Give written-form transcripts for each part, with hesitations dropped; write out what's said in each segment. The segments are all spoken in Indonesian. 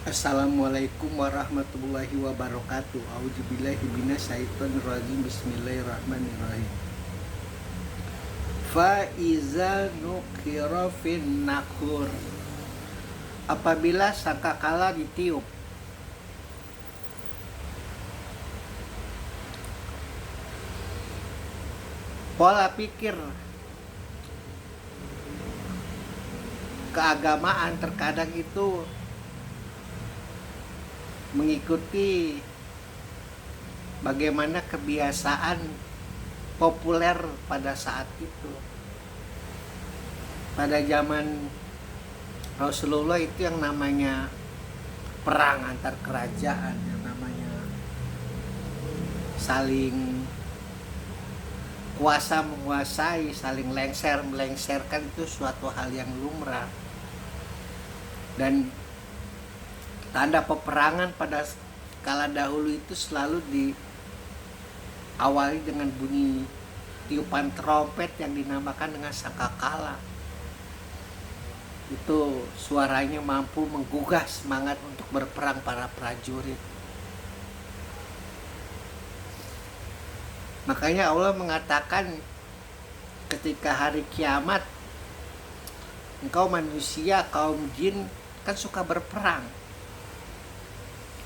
Assalamualaikum warahmatullahi wabarakatuh. A'udzubillahi minasyaitonirrajim. Bismillahirrahmanirrahim. Fa iza nukira fin nakur. Apabila sangkakala ditiup. Pola pikir keagamaan terkadang itu mengikuti bagaimana kebiasaan populer pada saat itu. Pada zaman Rasulullah itu yang namanya perang antar kerajaan, yang namanya saling kuasa menguasai, saling lengser melengserkan, itu suatu hal yang lumrah. Dan tanda peperangan pada kala dahulu itu selalu diawali dengan bunyi tiupan trompet yang dinamakan dengan sangkakala. Itu suaranya mampu menggugah semangat untuk berperang para prajurit. Makanya Allah mengatakan ketika hari kiamat, engkau manusia, kaum jin kan suka berperang,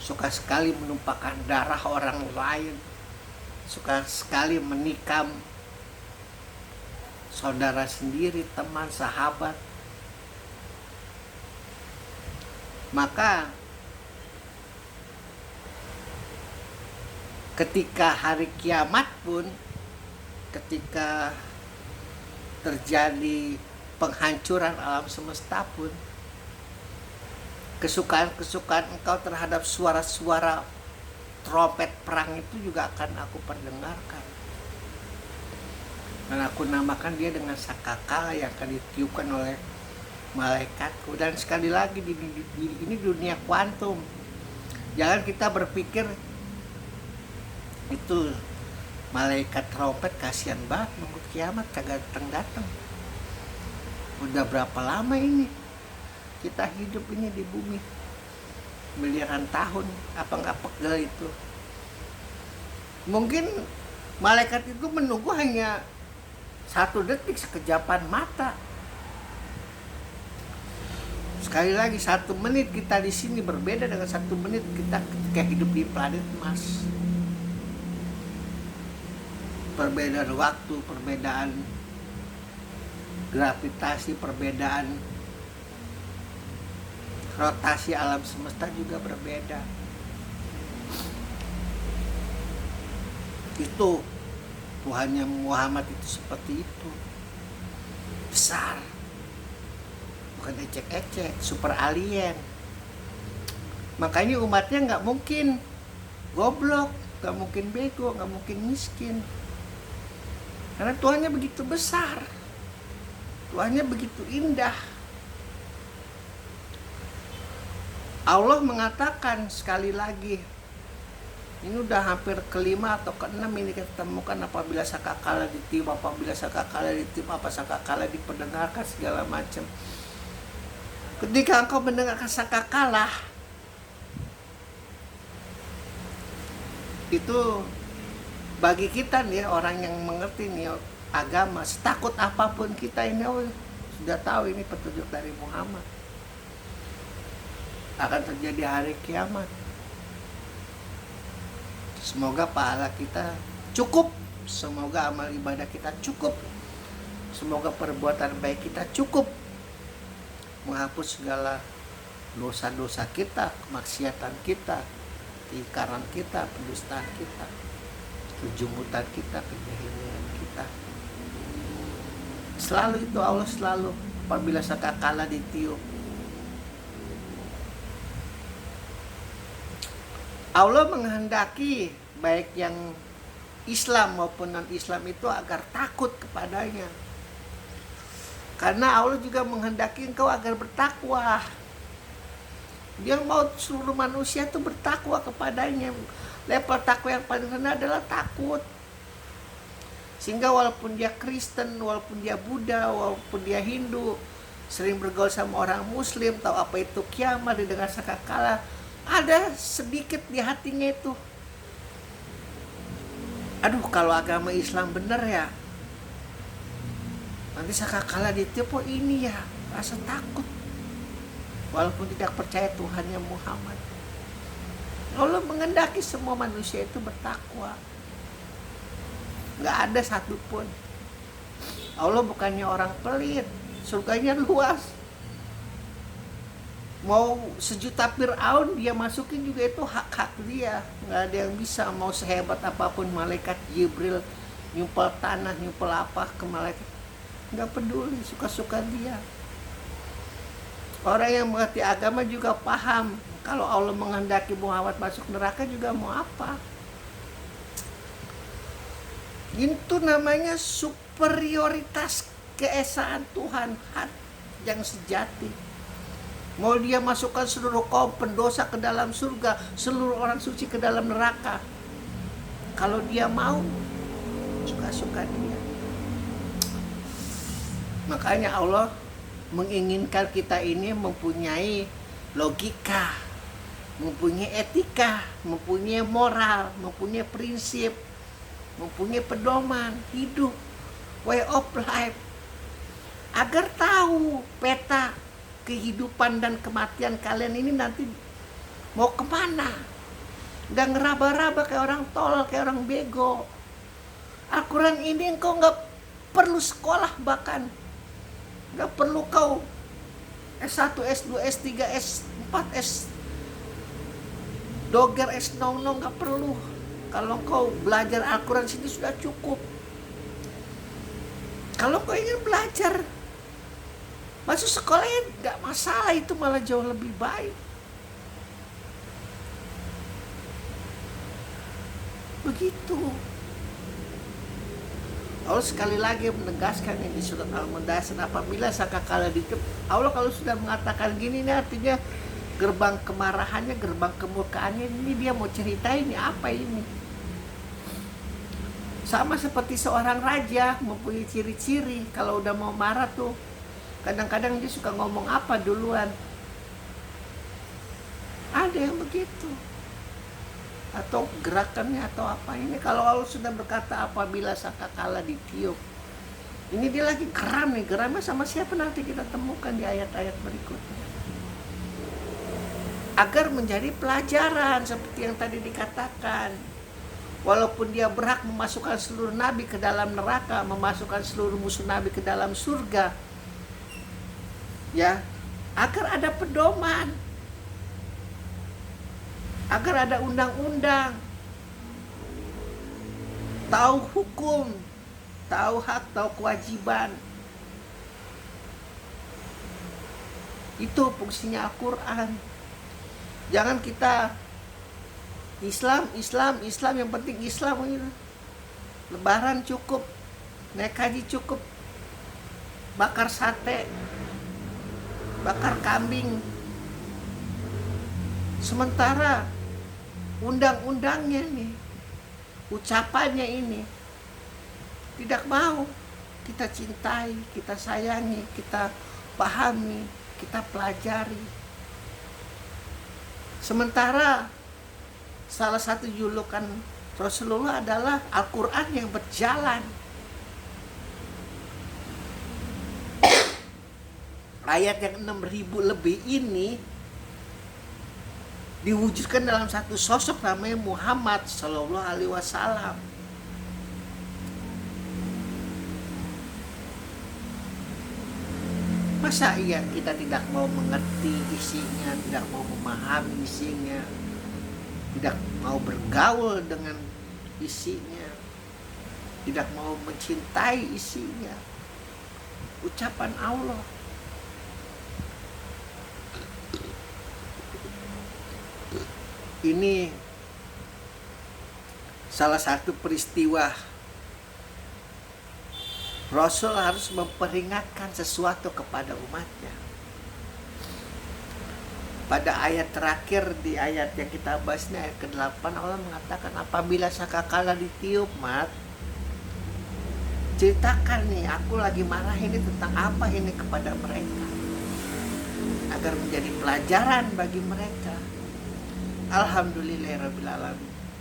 suka sekali menumpahkan darah orang lain, suka sekali menikam saudara sendiri, teman, sahabat. Maka ketika hari kiamat pun, ketika terjadi penghancuran alam semesta pun, kesukaan-kesukaan engkau terhadap suara-suara trompet perang itu juga akan aku perdengarkan. Dan aku namakan dia dengan sangkakala yang akan ditiupkan oleh malaikatku. Dan sekali lagi ini dunia kuantum. Jangan kita berpikir itu malaikat trompet kasihan banget nunggu kiamat kagak datang. Udah berapa lama ini kita hidup ini di bumi, miliaran tahun, apa nggak pegel itu? Mungkin malaikat itu menunggu hanya 1 detik, sekejapan mata. Sekali lagi, 1 menit kita di sini berbeda dengan 1 menit kita ketika hidup di planet Mars. Perbedaan waktu, perbedaan gravitasi, perbedaan rotasi alam semesta juga berbeda. Itu Tuhannya Muhammad itu seperti itu, besar, bukan ecek-ecek, super alien. Makanya umatnya nggak mungkin goblok, nggak mungkin bego, nggak mungkin miskin, karena Tuhannya begitu besar, Tuhannya begitu indah. Allah mengatakan sekali lagi, ini udah hampir kelima atau keenam ini kita temukan, apabila sangkakala ditiup, apabila sangkakala ditiup, apa sangkakala diperdengarkan segala macam. Ketika engkau mendengarkan sangkakala, itu bagi kita nih orang yang mengerti nih agama, setakut apapun kita ini, sudah tahu ini petunjuk dari Muhammad. Akan terjadi hari kiamat. Semoga pahala kita cukup, semoga amal ibadah kita cukup, semoga perbuatan baik kita cukup menghapus segala dosa-dosa kita, kemaksiatan kita, keingkaran kita, pendustaan kita, kejumutan kita, kejahilan kita. Selalu itu Allah selalu apabila sangkakala ditiup. Allah menghendaki baik yang Islam maupun non-Islam itu agar takut kepadanya. Karena Allah juga menghendaki engkau agar bertakwa. Dia mau seluruh manusia itu bertakwa kepadanya. Level takwa yang paling rendah adalah takut. Sehingga walaupun dia Kristen, walaupun dia Buddha, walaupun dia Hindu, sering bergaul sama orang muslim, tahu apa itu kiamat, didengar sakakala, ada sedikit di hatinya itu, aduh kalau agama Islam bener ya, nanti sakakala ditiup, oh ini ya, rasa takut. Walaupun tidak percaya Tuhannya Muhammad, Allah mengendaki semua manusia itu bertakwa. Nggak ada satupun. Allah bukannya orang pelit, surganya luas. Mau 1.000.000 Fir'aun dia masukin juga itu hak-hak dia. Nggak ada yang bisa, mau sehebat apapun malaikat Jibril nyumpel tanah, nyumpel apa ke malaikat, nggak peduli, suka-suka dia. Orang yang mengerti agama juga paham, kalau Allah menghendaki Muhammad masuk neraka juga mau apa. Itu namanya superioritas keesaan Tuhan yang sejati. Mau dia masukkan seluruh kaum pendosa ke dalam surga, seluruh orang suci ke dalam neraka, kalau dia mau, suka-suka dia. Makanya Allah menginginkan kita ini mempunyai logika, mempunyai etika, mempunyai moral, mempunyai prinsip, mempunyai pedoman hidup, way of life, agar tahu peta kehidupan dan kematian kalian ini nanti mau kemana. Gak ngeraba-raba kayak orang tolol, kayak orang bego. Al-Quran ini engkau gak perlu sekolah, bahkan gak perlu kau S1, S2, S3, S4, S Doger, S00, gak perlu. Kalau kau belajar Al-Quran sini sudah cukup. Kalau kau ingin belajar masuk sekolahnya gak masalah, itu malah jauh lebih baik. Begitu. Allah sekali lagi menegaskan ini surat Al-Mudaththir, apabila sakakala ditiup. Allah kalau sudah mengatakan gini, ini artinya gerbang kemarahannya, gerbang kemurkaannya, ini dia mau ceritain ini apa ini. Sama seperti seorang raja mempunyai ciri-ciri, kalau udah mau marah tuh kadang-kadang dia suka ngomong apa duluan. Ada yang begitu, atau gerakannya atau apa. Ini kalau Allah sudah berkata apabila sakakala ditiup, ini dia lagi geram nih. Geramnya sama siapa nanti kita temukan di ayat-ayat berikutnya, agar menjadi pelajaran seperti yang tadi dikatakan. Walaupun dia berhak memasukkan seluruh nabi ke dalam neraka, memasukkan seluruh musuh nabi ke dalam surga, ya, agar ada pedoman, agar ada undang-undang, tahu hukum, tahu hak, tahu kewajiban. Itu fungsinya Al-Quran. Jangan kita Islam, yang penting Islam gitu. Lebaran cukup, naik haji cukup, bakar sate, bakar kambing. Sementara undang-undangnya nih, ucapannya ini tidak mau kita cintai, kita sayangi, kita pahami, kita pelajari. Sementara salah satu julukan Rasulullah adalah Al-Quran yang berjalan. Ayat yang 6.000 lebih ini diwujudkan dalam satu sosok namanya Muhammad Sallallahu Alaihi Wasallam. Masa iya kita tidak mau mengerti isinya, tidak mau memahami isinya, tidak mau bergaul dengan isinya, tidak mau mencintai isinya? Ucapan Allah. Ini salah satu peristiwa Rasul harus memperingatkan sesuatu kepada umatnya. Pada ayat terakhir, di ayat yang kita bahas ini, ayat ke-8, Allah mengatakan apabila sakakala ditiup, mat, ceritakan nih, aku lagi marah ini tentang apa ini kepada mereka. agar menjadi pelajaran bagi mereka. Alhamdulillahirabbil alamin.